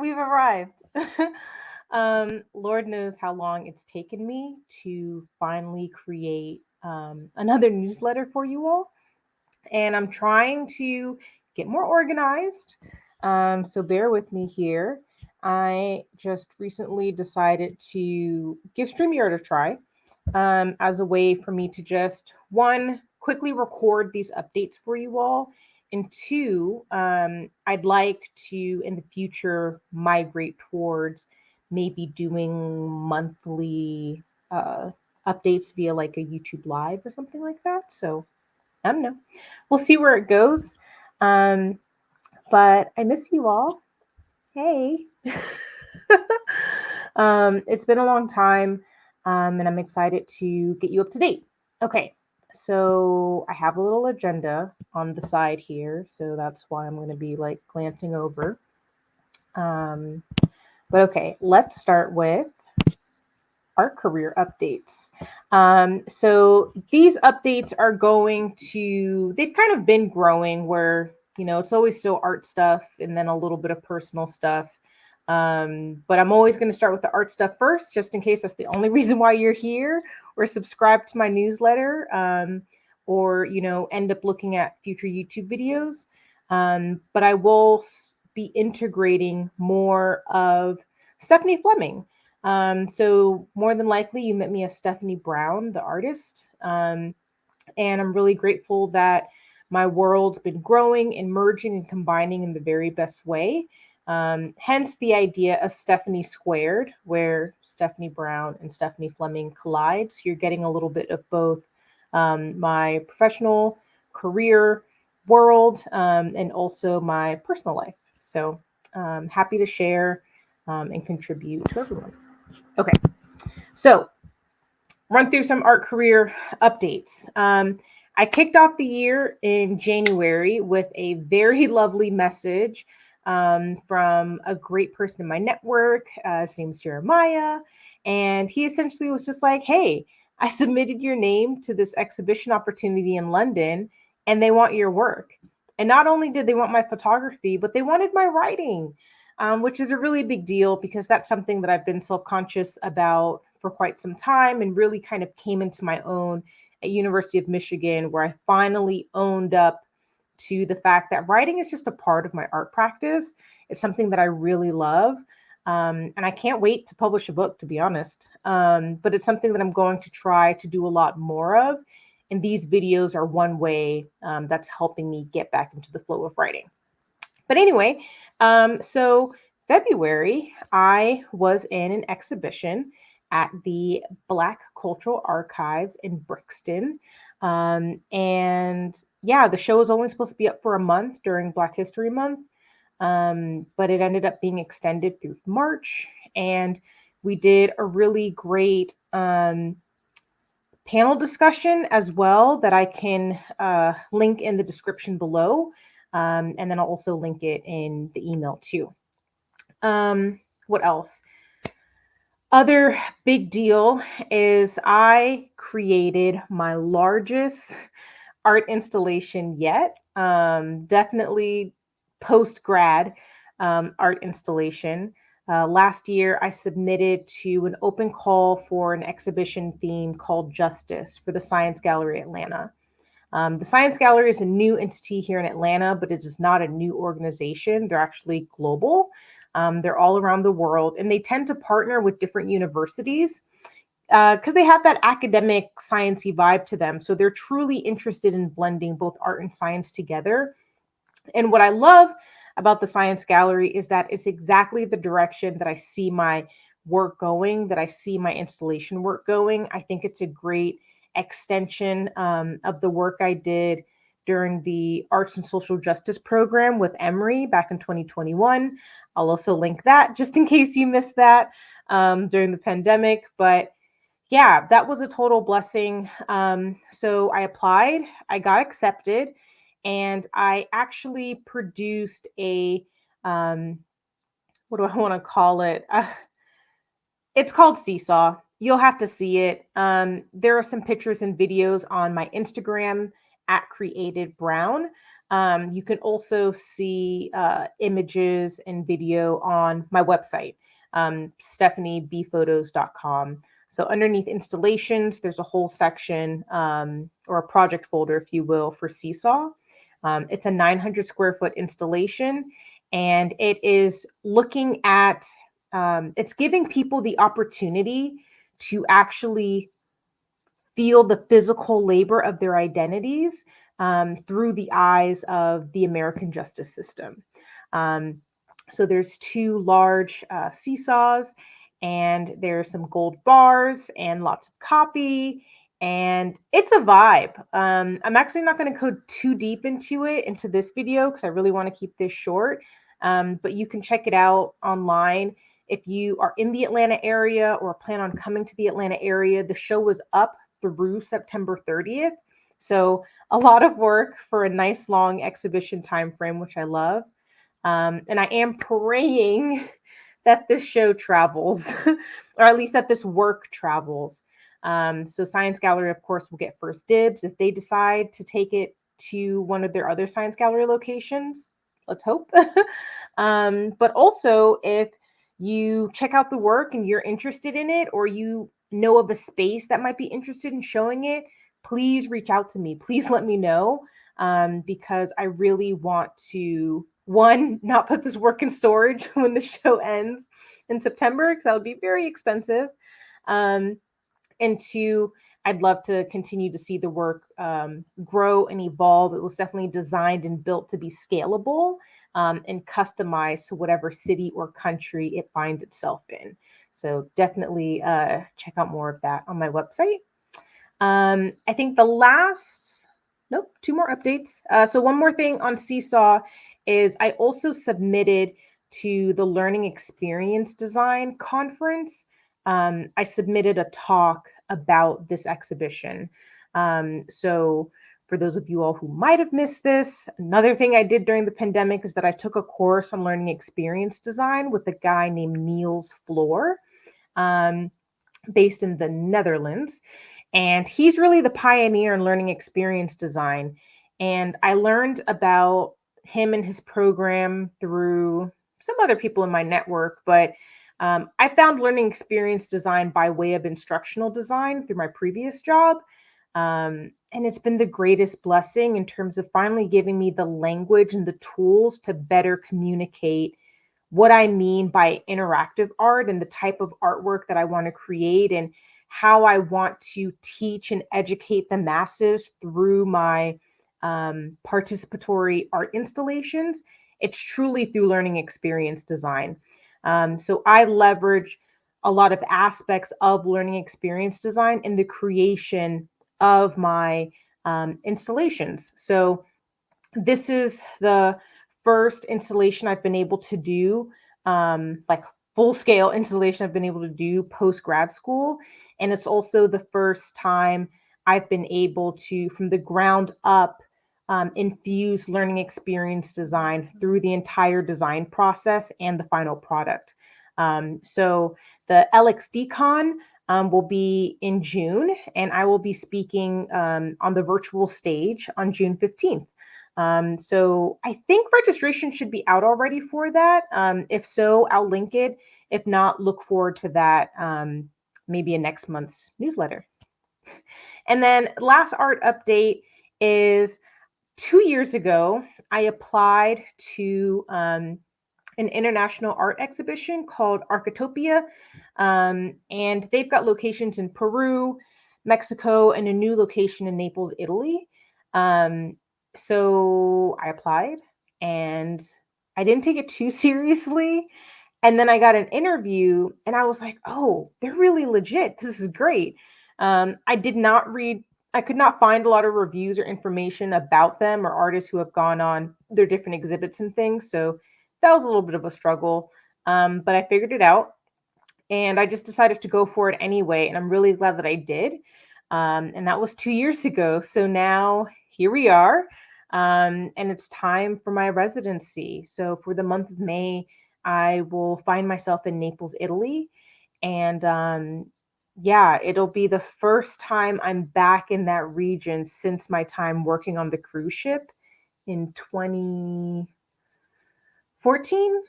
We've arrived. Lord knows how long it's taken me to finally create another newsletter for you all. And I'm trying to get more organized. So bear with me here. I just recently decided to give StreamYard a try as a way for me to just, one, quickly record these updates for you all. And two, I'd like to, in the future, migrate towards maybe doing monthly updates via like a YouTube Live or something like that. So I don't know. We'll see where it goes. Um, but I miss you all. Hey. It's been a long time, and I'm excited to get you up to date. Okay, so I have a little agenda on the side here, so that's why I'm going to be like glancing over. Um, but okay, let's start with our career updates. So these updates are going to, they've kind of been growing where, it's always still art stuff and then a little bit of personal stuff. But I'm always going to start with the art stuff first, just in case that's the only reason why you're here or subscribe to my newsletter, or, end up looking at future YouTube videos. But I will be integrating more of Stephanie Fleming. So more than likely, you met me as Stephanie Brown, the artist. And I'm really grateful that my world's been growing and merging and combining in the very best way. Hence the idea of Stephanie Squared, where Stephanie Brown and Stephanie Fleming collide. So you're getting a little bit of both my professional career world, and also my personal life. So happy to share and contribute to everyone. Okay, so run through some art career updates. I kicked off the year in January with a very lovely message from a great person in my network. His name's Jeremiah. And he essentially was just like, hey, I submitted your name to this exhibition opportunity in London and they want your work. And not only did they want my photography, but they wanted my writing, which is a really big deal because that's something that I've been self-conscious about for quite some time and really kind of came into my own at University of Michigan, where I finally owned up to the fact that writing is just a part of my art practice. It's something that I really love. And I can't wait to publish a book, to be honest. But it's something that I'm going to try to do a lot more of. And these videos are one way that's helping me get back into the flow of writing. But anyway, so February, I was in an exhibition at the Black Cultural Archives in Brixton. And yeah, the show was only supposed to be up for a month during Black History Month, but it ended up being extended through March. And we did a really great panel discussion as well that I can link in the description below. And then I'll also link it in the email too. What else? Other big deal is I created my largest art installation yet. Definitely post grad art installation. Last year, I submitted to an open call for an exhibition theme called Justice for the Science Gallery Atlanta. The Science Gallery is a new entity here in Atlanta, but it is not a new organization. They're actually global. They're all around the world, and they tend to partner with different universities because they have that academic sciencey vibe to them. So they're truly interested in blending both art and science together. And what I love about the Science Gallery is that it's exactly the direction that I see my work going, that I see my installation work going. I think it's a great extension of the work I did during the Arts and Social Justice program with Emory back in 2021. I'll also link that just in case you missed that during the pandemic. But yeah, that was a total blessing. So I applied, I got accepted, and I actually produced a, what do I want to call it? It's called Seesaw. You'll have to see it. There are some pictures and videos on my Instagram at Created Brown. You can also see images and video on my website, stephaniebphotos.com. So underneath installations, there's a whole section or a project folder, if you will, for Seesaw. It's a 900 square foot installation, and it is looking at, it's giving people the opportunity to actually feel the physical labor of their identities through the eyes of the American justice system. Um, so there's two large seesaws, and there's some gold bars and lots of coffee, and it's a vibe. I'm actually not going to go too deep into this video because I really want to keep this short. But you can check it out online if you are in the Atlanta area or plan on coming to the Atlanta area. The show was up through September 30th. So a lot of work for a nice long exhibition time frame, which I love. And I am praying that this show travels, or at least that this work travels. So Science Gallery, of course, will get first dibs if they decide to take it to one of their other Science Gallery locations. Let's hope. But also, if you check out the work and you're interested in it, or you know of a space that might be interested in showing it, please reach out to me. Please let me know, because I really want to, one, not put this work in storage when the show ends in September, because that would be very expensive. Um, and two, I'd love to continue to see the work grow and evolve. It was definitely designed and built to be scalable and customized to whatever city or country it finds itself in. So definitely check out more of that on my website. I think the last, nope, two more updates. So one more thing on Seesaw is I also submitted to the Learning Experience Design Conference. I submitted a talk about this exhibition. So for those of you all who might have missed this, another thing I did during the pandemic is that I took a course on learning experience design with a guy named Niels Floor, based in the Netherlands. And he's really the pioneer in learning experience design. And I learned about him and his program through some other people in my network, but I found learning experience design by way of instructional design through my previous job. And it's been the greatest blessing in terms of finally giving me the language and the tools to better communicate what I mean by interactive art and the type of artwork that I want to create, and how I want to teach and educate the masses through my participatory art installations. It's truly through learning experience design. So I leverage a lot of aspects of learning experience design in the creation of my installations. So this is the first installation I've been able to do, like full scale installation I've been able to do post grad school. And it's also the first time I've been able to, from the ground up, infuse learning experience design through the entire design process and the final product. So the LXDCon will be in June, and I will be speaking on the virtual stage on June 15th. So I think registration should be out already for that. If so, I'll link it. If not, look forward to that, maybe in next month's newsletter. And then last art update is 2 years ago, I applied to an international art exhibition called Arquetopia. And they've got locations in Peru, Mexico, and a new location in Naples, Italy. So I applied, and I didn't take it too seriously. And then I got an interview, and I was like, oh, they're really legit. This is great. I did not read, I could not find a lot of reviews or information about them or artists who have gone on their different exhibits and things. So that was a little bit of a struggle. But I figured it out, and I just decided to go for it anyway. And I'm really glad that I did. And that was 2 years ago. So now here we are. And it's time for my residency. So for the month of May, I will find myself in Naples, Italy. And yeah, it'll be the first time I'm back in that region since my time working on the cruise ship in 2014.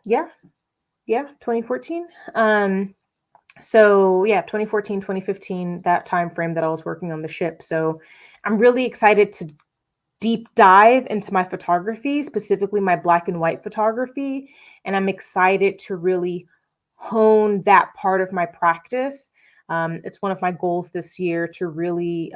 Yeah, 2014. So yeah, 2014, 2015, that time frame that I was working on the ship. So I'm really excited to deep dive into my photography, specifically my black and white photography. And I'm excited to really hone that part of my practice. It's one of my goals this year to really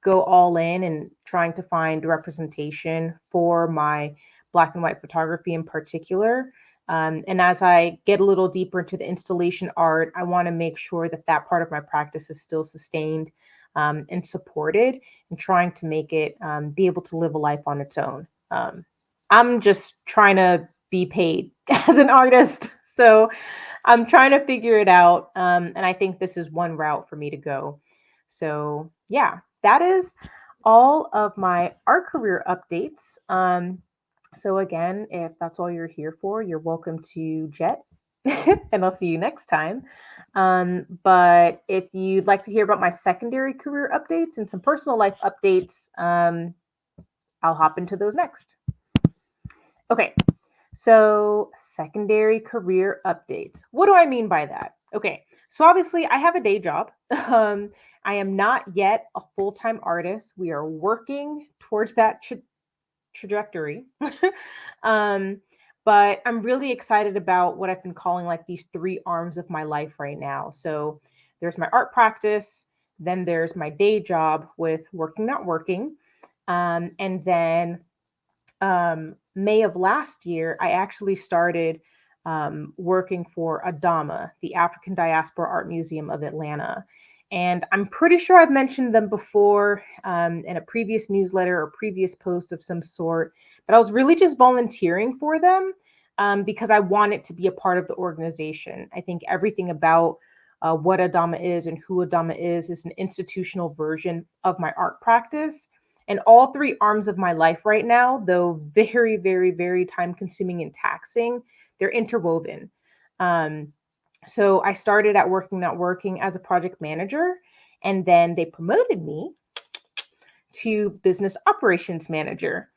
go all in and trying to find representation for my black and white photography in particular. And as I get a little deeper into the installation art, I want to make sure that that part of my practice is still sustained and supported, and trying to make it be able to live a life on its own. I'm just trying to be paid as an artist. So I'm trying to figure it out. And I think this is one route for me to go. So, yeah, that is all of my art career updates. So, again, if that's all you're here for, you're welcome to jet. And I'll see you next time. But if you'd like to hear about my secondary career updates and some personal life updates, I'll hop into those next. Okay, so secondary career updates. What do I mean by that? Okay, so obviously I have a day job. I am not yet a full-time artist. We are working towards that trajectory. um, but I'm really excited about what I've been calling like these three arms of my life right now. So there's my art practice, then there's my day job with working, not working. And then May of last year, I actually started working for ADAMA, the African Diaspora Art Museum of Atlanta. And I'm pretty sure I've mentioned them before in a previous newsletter or previous post of some sort, but I was really just volunteering for them because I wanted to be a part of the organization. I think everything about what ADAMA is and who ADAMA is an institutional version of my art practice. And all three arms of my life right now, though very, very, very time consuming and taxing, they're interwoven. Um, so I started at Working Not Working as a project manager, and then they promoted me to business operations manager.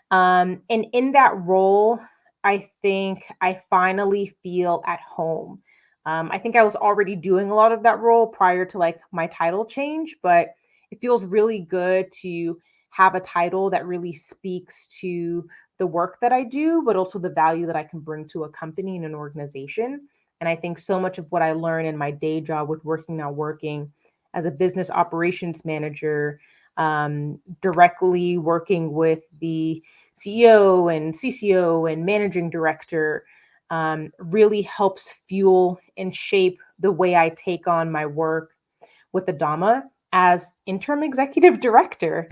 And in that role, I think I finally feel at home. I think I was already doing a lot of that role prior to like my title change, but it feels really good to have a title that really speaks to the work that I do, but also the value that I can bring to a company and an organization. And I think so much of what I learn in my day job with Working Not Working as a business operations manager, directly working with the CEO and CCO and managing director, really helps fuel and shape the way I take on my work with ADAMA as interim executive director.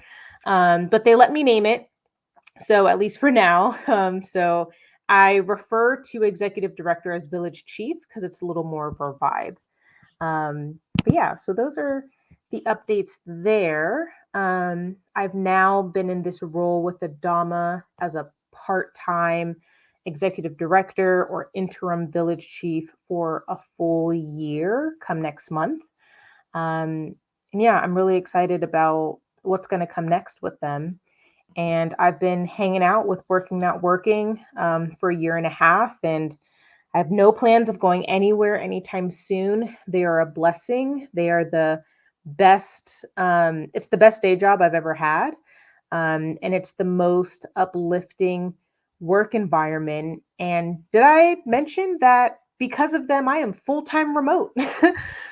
But they let me name it. So at least for now. So I refer to executive director as village chief because it's a little more of our vibe. But yeah, so those are the updates there. I've now been in this role with ADAMA as a part-time executive director or interim village chief for a full year come next month. And yeah, I'm really excited about what's going to come next with them. And I've been hanging out with Working Not Working for a year and a half, and I have no plans of going anywhere anytime soon. They are a blessing. They are the best. It's the best day job I've ever had. And it's the most uplifting work environment. And did I mention that because of them, I am full-time remote?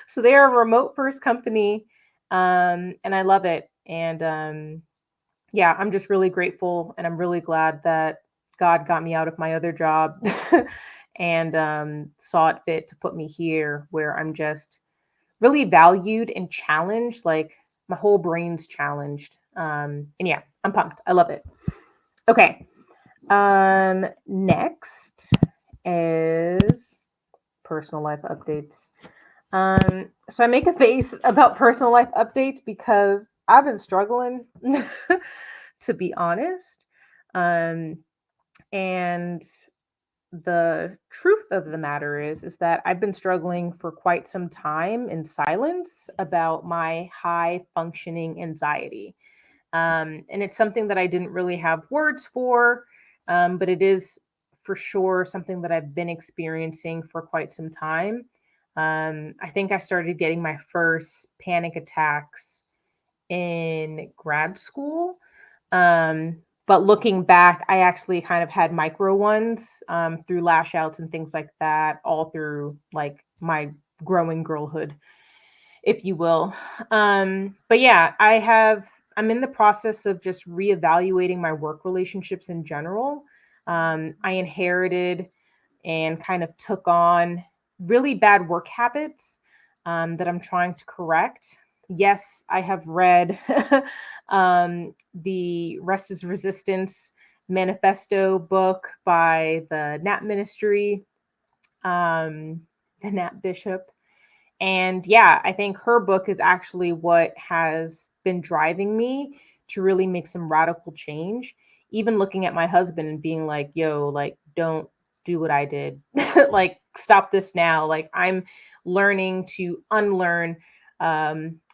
So they are a remote first company. And I love it. And yeah, I'm just really grateful, and I'm really glad that God got me out of my other job and saw it fit to put me here where I'm just really valued and challenged. Like my whole brain's challenged. And yeah, I'm pumped. I love it. Okay. Next is personal life updates. So I make a face about personal life updates because I've been struggling, to be honest. Um, and the truth of the matter is that I've been struggling for quite some time in silence about my high functioning anxiety. And it's something that I didn't really have words for, but it is for sure something that I've been experiencing for quite some time. I think I started getting my first panic attacks in grad school. But looking back, I actually kind of had micro ones through lash outs and things like that, all through like my growing girlhood, if you will. But yeah, I'm in the process of just reevaluating my work relationships in general. I inherited and kind of took on really bad work habits that I'm trying to correct. Yes, I have read the Rest is Resistance manifesto book by the Nat Ministry, the Nat Bishop. And yeah, I think her book is actually what has been driving me to really make some radical change. Even looking at my husband and being like, yo, like, don't do what I did. Like, stop this now. Like, I'm learning to unlearn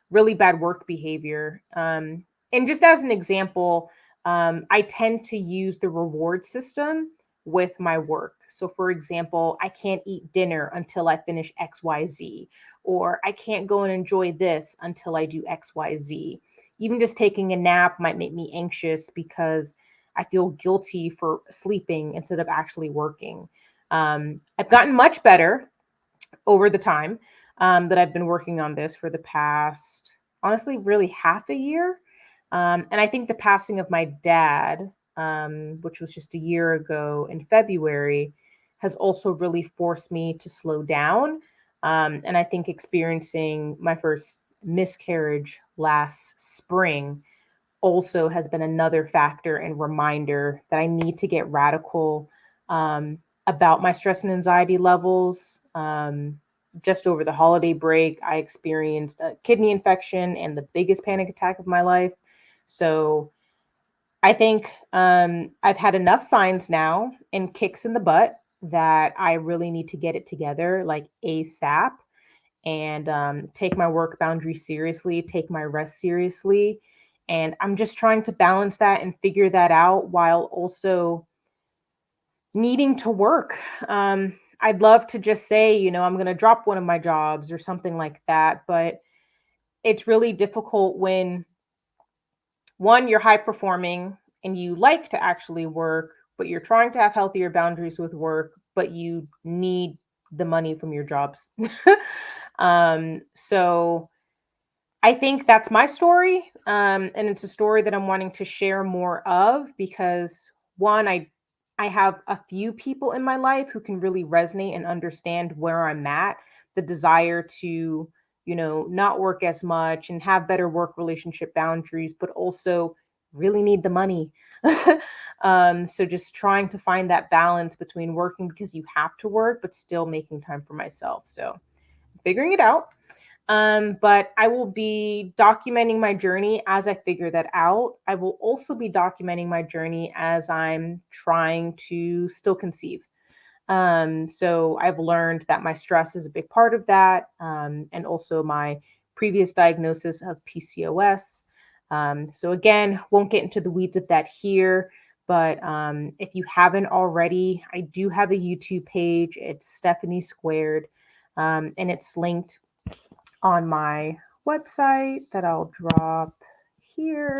really bad work behavior. And just as an example, I tend to use the reward system with my work. So, for example, I can't eat dinner until I finish XYZ, or I can't go and enjoy this until I do XYZ. Even just taking a nap might make me anxious because I feel guilty for sleeping instead of actually working. I've gotten much better over the time that I've been working on this for the past, honestly, really half a year. And I think the passing of my dad, which was just a year ago in February, has also really forced me to slow down. And I think experiencing my first miscarriage last spring also has been another factor and reminder that I need to get radical about my stress and anxiety levels. Just over the holiday break, I experienced a kidney infection and the biggest panic attack of my life. So I think I've had enough signs now and kicks in the butt that I really need to get it together like ASAP and take my work boundaries seriously, take my rest seriously. And I'm just trying to balance that and figure that out while also needing to work. I'd love to just say, I'm going to drop one of my jobs or something like that, but it's really difficult when one, you're high performing and you like to actually work, but you're trying to have healthier boundaries with work, but you need the money from your jobs. So I think that's my story. And it's a story that I'm wanting to share more of because one, I have a few people in my life who can really resonate and understand where I'm at, the desire to, not work as much and have better work relationship boundaries, but also really need the money. So just trying to find that balance between working because you have to work, but still making time for myself. So figuring it out. But I will be documenting my journey as I figure that out. I will also be documenting my journey as I'm trying to still conceive. So I've learned that my stress is a big part of that, and also my previous diagnosis of PCOS. So again, won't get into the weeds of that here, but if you haven't already, I do have a YouTube page. It's Stephanie Squared, and it's linked on my website that I'll drop here.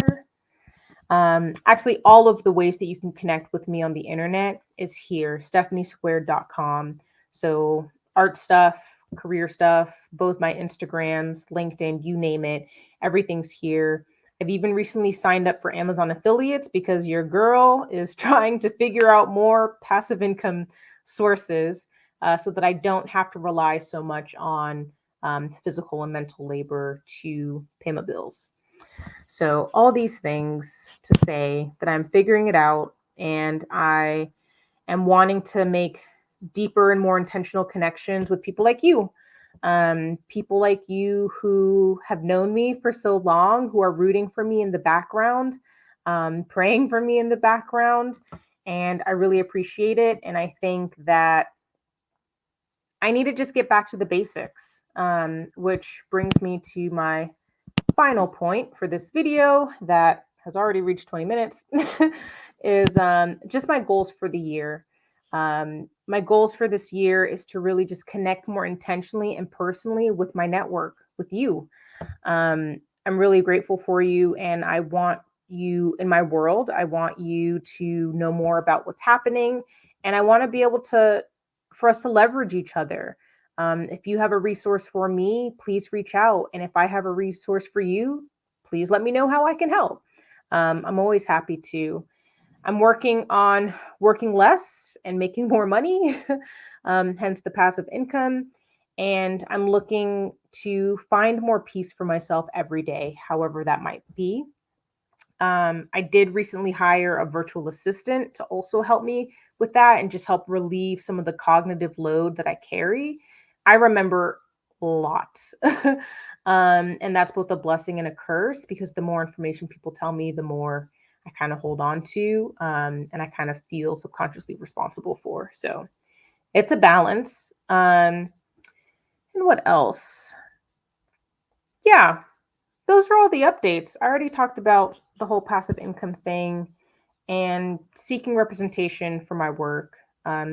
Actually, all of the ways that you can connect with me on the internet is here, stephaniesquared.com. So art stuff, career stuff, both my Instagrams, LinkedIn, you name it, everything's here. I've even recently signed up for Amazon affiliates because your girl is trying to figure out more passive income sources so that I don't have to rely so much on physical and mental labor to pay my bills. So, all these things to say that I'm figuring it out and I am wanting to make deeper and more intentional connections with people like you. People like you who have known me for so long, who are rooting for me in the background, praying for me in the background. And I really appreciate it. And I think that I need to just get back to the basics, which brings me to my final point for this video that has already reached 20 minutes, is just my goals for the year. My goals for this year is to really just connect more intentionally and personally with my network, with you. I'm really grateful for you, and I want you in my world. I want you to know more about what's happening, and I want to be able to, for us to leverage each other. If you have a resource for me, please reach out. And if I have a resource for you, please let me know how I can help. I'm always happy to. I'm working on working less and making more money, hence the passive income. And I'm looking to find more peace for myself every day, however that might be. I did recently hire a virtual assistant to also help me with that and just help relieve some of the cognitive load that I carry. I remember lots. And that's both a blessing and a curse because the more information people tell me, the more I kind of hold on to, and I kind of feel subconsciously responsible for. So it's a balance. And what else? Yeah, those are all the updates. I already talked about the whole passive income thing and seeking representation for my work.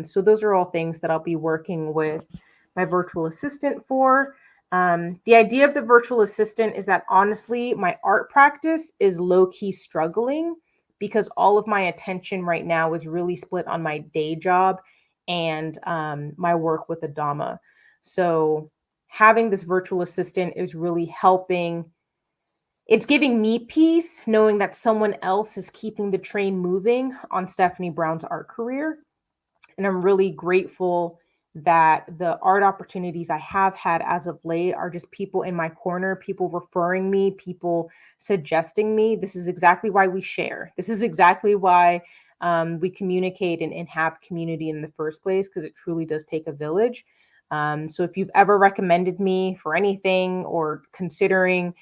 So those are all things that I'll be working with my virtual assistant for. The idea of the virtual assistant is that honestly, my art practice is low key struggling because all of my attention right now is really split on my day job and my work with ADAMA. So having this virtual assistant is really helping, it's giving me peace knowing that someone else is keeping the train moving on Stephanie Brown's art career. And I'm really grateful that the art opportunities I have had as of late are just people in my corner, people referring me, people suggesting me. This is exactly why we share. This is exactly why we communicate and have community in the first place, because it truly does take a village. So if you've ever recommended me for anything or considering,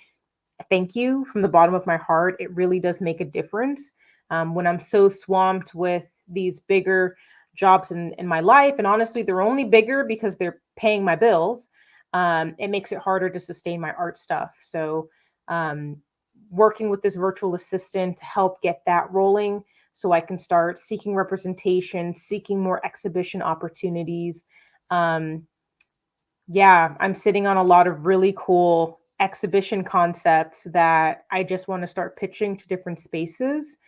thank you from the bottom of my heart. It really does make a difference. When I'm so swamped with these bigger jobs in my life, and honestly, they're only bigger because they're paying my bills, it makes it harder to sustain my art stuff. So, um, working with this virtual assistant to help get that rolling so I can start seeking representation, seeking more exhibition opportunities. Um, yeah, I'm sitting on a lot of really cool exhibition concepts that I just want to start pitching to different spaces.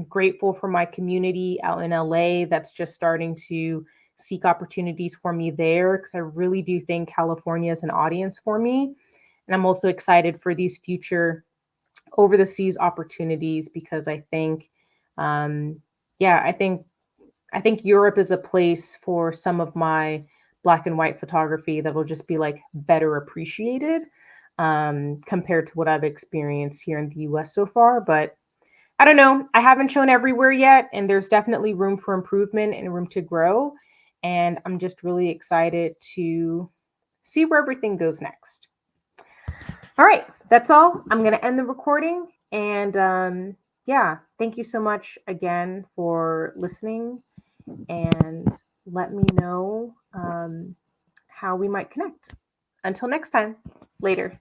Grateful for my community out in LA that's just starting to seek opportunities for me there because I really do think California is an audience for me. And I'm also excited for these future over the seas opportunities because I think, um, yeah, I think Europe is a place for some of my black and white photography that will just be like better appreciated compared to what I've experienced here in the US so far. But I don't know. I haven't shown everywhere yet, and there's definitely room for improvement and room to grow. And I'm just really excited to see where everything goes next. All right, that's all. I'm going to end the recording. And yeah, thank you so much again for listening and let me know how we might connect. Until next time, later.